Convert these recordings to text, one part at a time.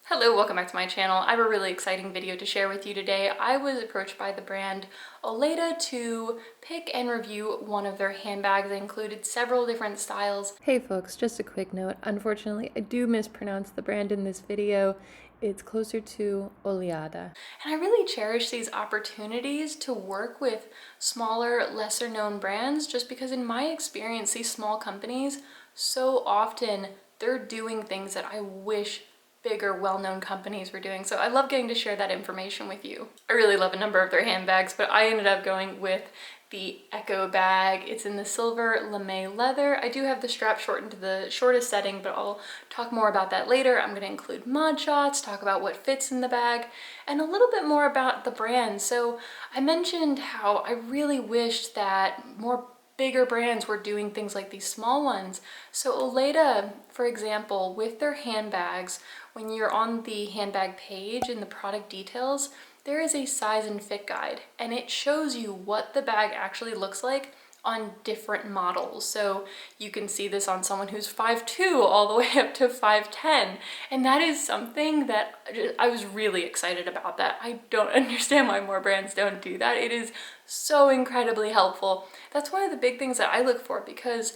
Hello, welcome back to my channel. I have a really exciting video to share with you today. I was approached by the brand OLEADA to pick and review one of their handbags. They included several different styles. Hey folks, just a quick note. Unfortunately, I do mispronounce the brand in this video. It's closer to OLEADA. And I really cherish these opportunities to work with smaller, lesser known brands just because in my experience, these small companies, so often they're doing things that I wish bigger, well-known companies were doing. So I love getting to share that information with you. I really love a number of their handbags, but I ended up going with the Echo bag. It's in the silver lame leather. I do have the strap shortened to the shortest setting, but I'll talk more about that later. I'm gonna include mod shots, talk about what fits in the bag, and a little bit more about the brand. So I mentioned how I really wished that more bigger brands were doing things like these small ones. So OLEADA, for example, with their handbags, when you're on the handbag page in the product details, there is a size and fit guide, and it shows you what the bag actually looks like on different models. So you can see this on someone who's 5'2" all the way up to 5'10", and that is something that I was really excited about. That I don't understand why more brands don't do that. It is so incredibly helpful. That's one of the big things that I look for, because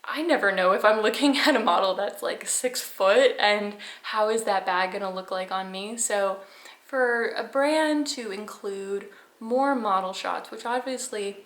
I never know if I'm looking at a model that's like 6 foot and how is that bag gonna look like on me. So for a brand to include more model shots, which obviously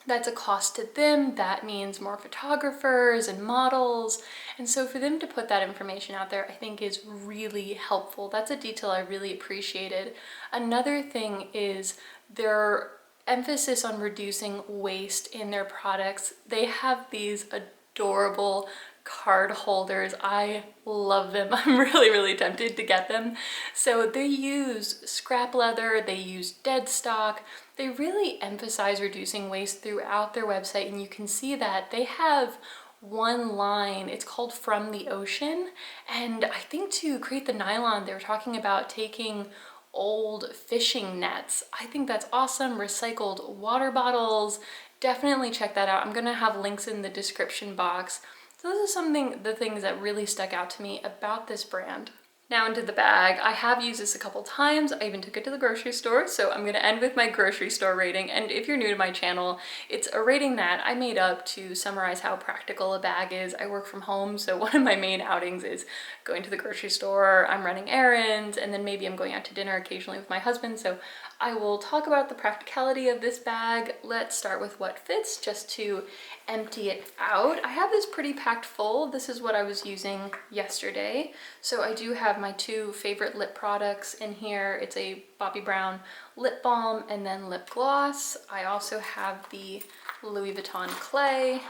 that's a cost to them, that means more photographers and models. And so for them to put that information out there, I think is really helpful. That's a detail I really appreciated. Another thing is their emphasis on reducing waste in their products. They have these adorable card holders. I love them. I'm really tempted to get them. So they use scrap leather, they use dead stock. They really emphasize reducing waste throughout their website, and you can see that they have one line, it's called From the Ocean, and I think to create the nylon, they were talking about taking old fishing nets. I think that's awesome. Recycled water bottles, definitely check that out. I'm gonna have links in the description box. So those are the things that really stuck out to me about this brand. Now into the bag. I have used this a couple times. I even took it to the grocery store, so I'm gonna end with my grocery store rating. And if you're new to my channel, it's a rating that I made up to summarize how practical a bag is. I work from home, so one of my main outings is going to the grocery store, I'm running errands, and then maybe I'm going out to dinner occasionally with my husband. So I will talk about the practicality of this bag. Let's start with what fits, just to empty it out. I have this pretty packed full. This is what I was using yesterday. So I do have my 2 favorite lip products in here. It's a Bobbi Brown lip balm and then lip gloss. I also have the Louis Vuitton clay.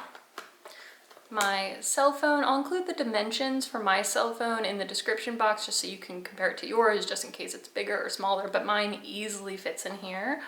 My cell phone, I'll include the dimensions for my cell phone in the description box just so you can compare it to yours, just in case it's bigger or smaller, but mine easily fits in here.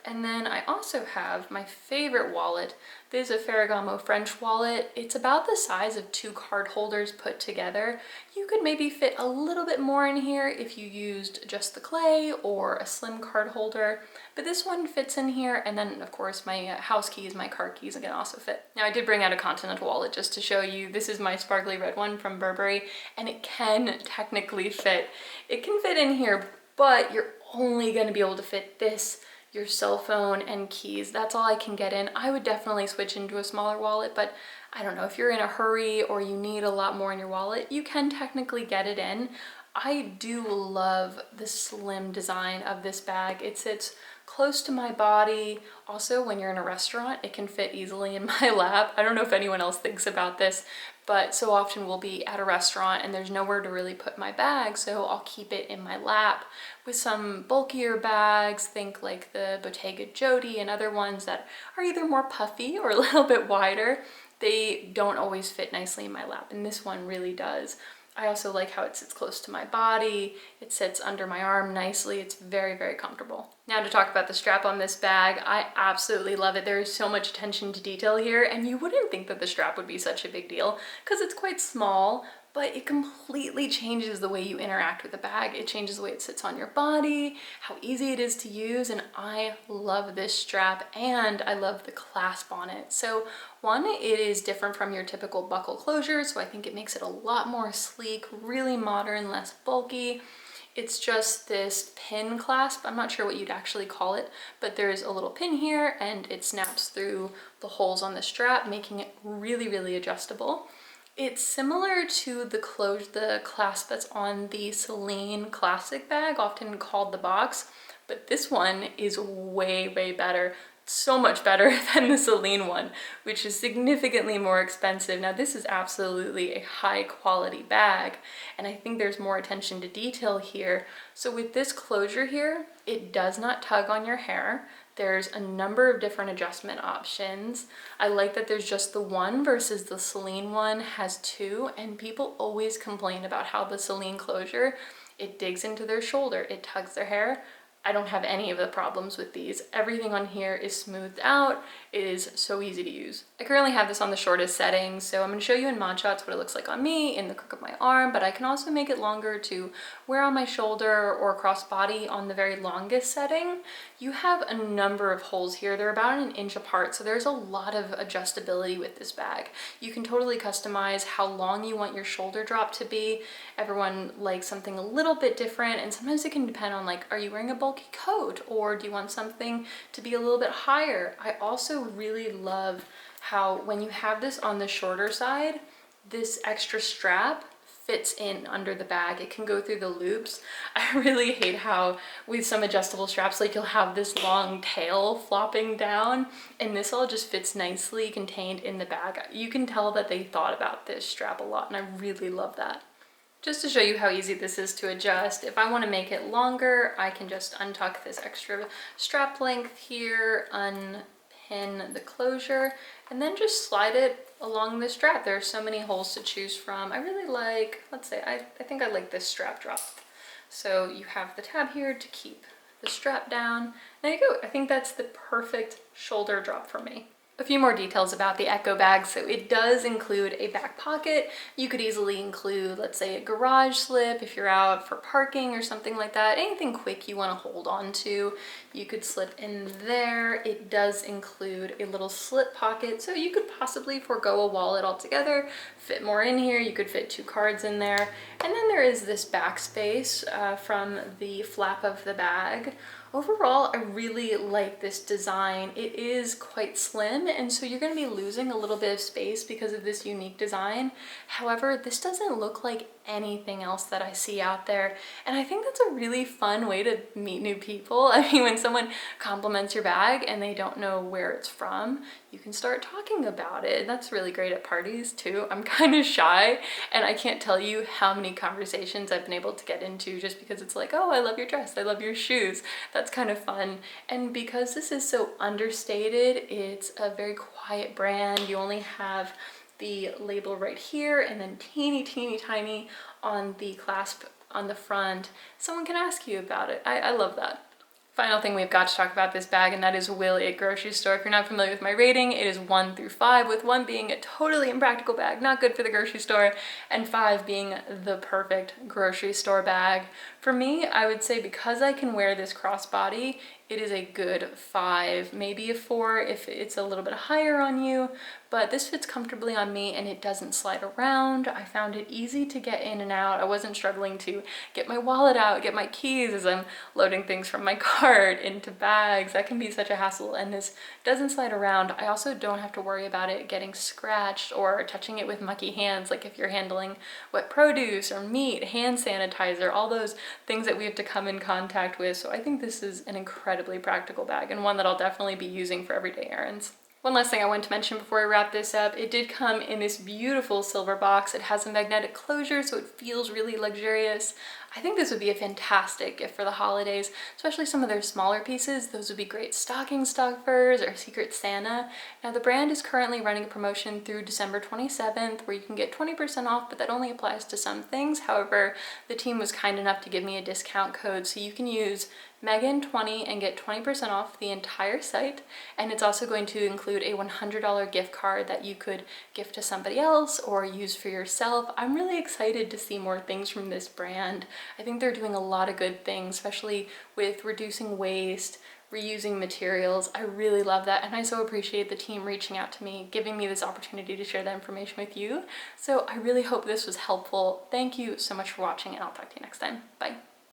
And then I also have my favorite wallet. This is a Ferragamo French wallet. It's about the size of 2 card holders put together. You could maybe fit a little bit more in here if you used just the clay or a slim card holder, but this one fits in here. And then of course my house keys, my car keys can also fit. Now I did bring out a Continental wallet just to show you. This is my sparkly red one from Burberry, and it can technically fit. It can fit in here, but you're only gonna be able to fit this, your cell phone, and keys. That's all I can get in. I would definitely switch into a smaller wallet, but I don't know, if you're in a hurry or you need a lot more in your wallet, you can technically get it in. I do love the slim design of this bag. It sits close to my body. Also, when you're in a restaurant, it can fit easily in my lap. I don't know if anyone else thinks about this, but so often we'll be at a restaurant and there's nowhere to really put my bag, so I'll keep it in my lap. With some bulkier bags, think like the Bottega Jodi and other ones that are either more puffy or a little bit wider, they don't always fit nicely in my lap, and this one really does. I also like how it sits close to my body. It sits under my arm nicely. It's very comfortable. Now to talk about the strap on this bag, I absolutely love it. There is so much attention to detail here, and you wouldn't think that the strap would be such a big deal because it's quite small, but it completely changes the way you interact with the bag. It changes the way it sits on your body, how easy it is to use, and I love this strap and I love the clasp on it. So one, it is different from your typical buckle closure, so I think it makes it a lot more sleek, really modern, less bulky. It's just this pin clasp. I'm not sure what you'd actually call it, but there's a little pin here and it snaps through the holes on the strap, making it really, really adjustable. It's similar to the clasp that's on the Celine classic bag, often called the box, but this one is way, way better. So much better than the Celine one, which is significantly more expensive. Now this is absolutely a high quality bag, and I think there's more attention to detail here. So with this closure here, it does not tug on your hair. There's a number of different adjustment options. I like that there's just the one versus the Celine one has two, and people always complain about how the Celine closure, it digs into their shoulder, it tugs their hair. I don't have any of the problems with these. Everything on here is smoothed out. It is so easy to use. I currently have this on the shortest setting, so I'm going to show you in mod shots what it looks like on me in the crook of my arm, but I can also make it longer to wear on my shoulder or cross body on the very longest setting. You have a number of holes here. They're about an inch apart, so there's a lot of adjustability with this bag. You can totally customize how long you want your shoulder drop to be. Everyone likes something a little bit different, and sometimes it can depend on, like, are you wearing a bulky coat or do you want something to be a little bit higher? I also really love how when you have this on the shorter side, this extra strap fits in under the bag. It can go through the loops. I really hate how with some adjustable straps, like, you'll have this long tail flopping down, and this all just fits nicely contained in the bag. You can tell that they thought about this strap a lot, and I really love that. Just to show you how easy this is to adjust, if I want to make it longer, I can just untuck this extra strap length here, unpin the closure, and then just slide it along the strap. There are so many holes to choose from. I really like, let's say, I think I like this strap drop. So you have the tab here to keep the strap down. There you go. I think that's the perfect shoulder drop for me. A few more details about the Echo bag. So it does include a back pocket. You could easily include, let's say, a garage slip if you're out for parking or something like that. Anything quick you want to hold on to, you could slip in there. It does include a little slip pocket, so you could possibly forego a wallet altogether, fit more in here. You could fit 2 cards in there. And then there is this back space from the flap of the bag. Overall, I really like this design. It is quite slim, and so you're going to be losing a little bit of space because of this unique design. However, this doesn't look like anything else that I see out there, and I think that's a really fun way to meet new people. I mean, when someone compliments your bag and they don't know where it's from, you can start talking about it. That's really great at parties too. I'm kind of shy, and I can't tell you how many conversations I've been able to get into just because it's like, oh, I love your dress, I love your shoes. That's kind of fun. And because this is so understated, it's a very quiet brand. You only have the label right here and then teeny tiny on the clasp on the front. Someone can ask you about it. I love that. Final thing we've got to talk about this bag, and that is will it grocery store. If you're not familiar with my rating, it is 1 through 5, with 1 being a totally impractical bag, not good for the grocery store, and 5 being the perfect grocery store bag. For me, I would say because I can wear this crossbody, it is a good 5, maybe a 4 if it's a little bit higher on you, but this fits comfortably on me and it doesn't slide around. I found it easy to get in and out. I wasn't struggling to get my wallet out, get my keys as I'm loading things from my cart into bags. That can be such a hassle, and this doesn't slide around. I also don't have to worry about it getting scratched or touching it with mucky hands, like if you're handling wet produce or meat, hand sanitizer, all those things that we have to come in contact with. So I think this is an incredibly practical bag, and one that I'll definitely be using for everyday errands. One last thing I want to mention before I wrap this up, it did come in this beautiful silver box. It has a magnetic closure, so it feels really luxurious. I think this would be a fantastic gift for the holidays, especially some of their smaller pieces. Those would be great stocking stuffers or Secret Santa. Now the brand is currently running a promotion through December 27th where you can get 20% off, but that only applies to some things. However, the team was kind enough to give me a discount code, so you can use Meghan20 and get 20% off the entire site. And it's also going to include a $100 gift card that you could gift to somebody else or use for yourself. I'm really excited to see more things from this brand. I think they're doing a lot of good things, especially with reducing waste, reusing materials. I really love that, and I so appreciate the team reaching out to me, giving me this opportunity to share that information with you. So I really hope this was helpful. Thank you so much for watching, and I'll talk to you next time. Bye.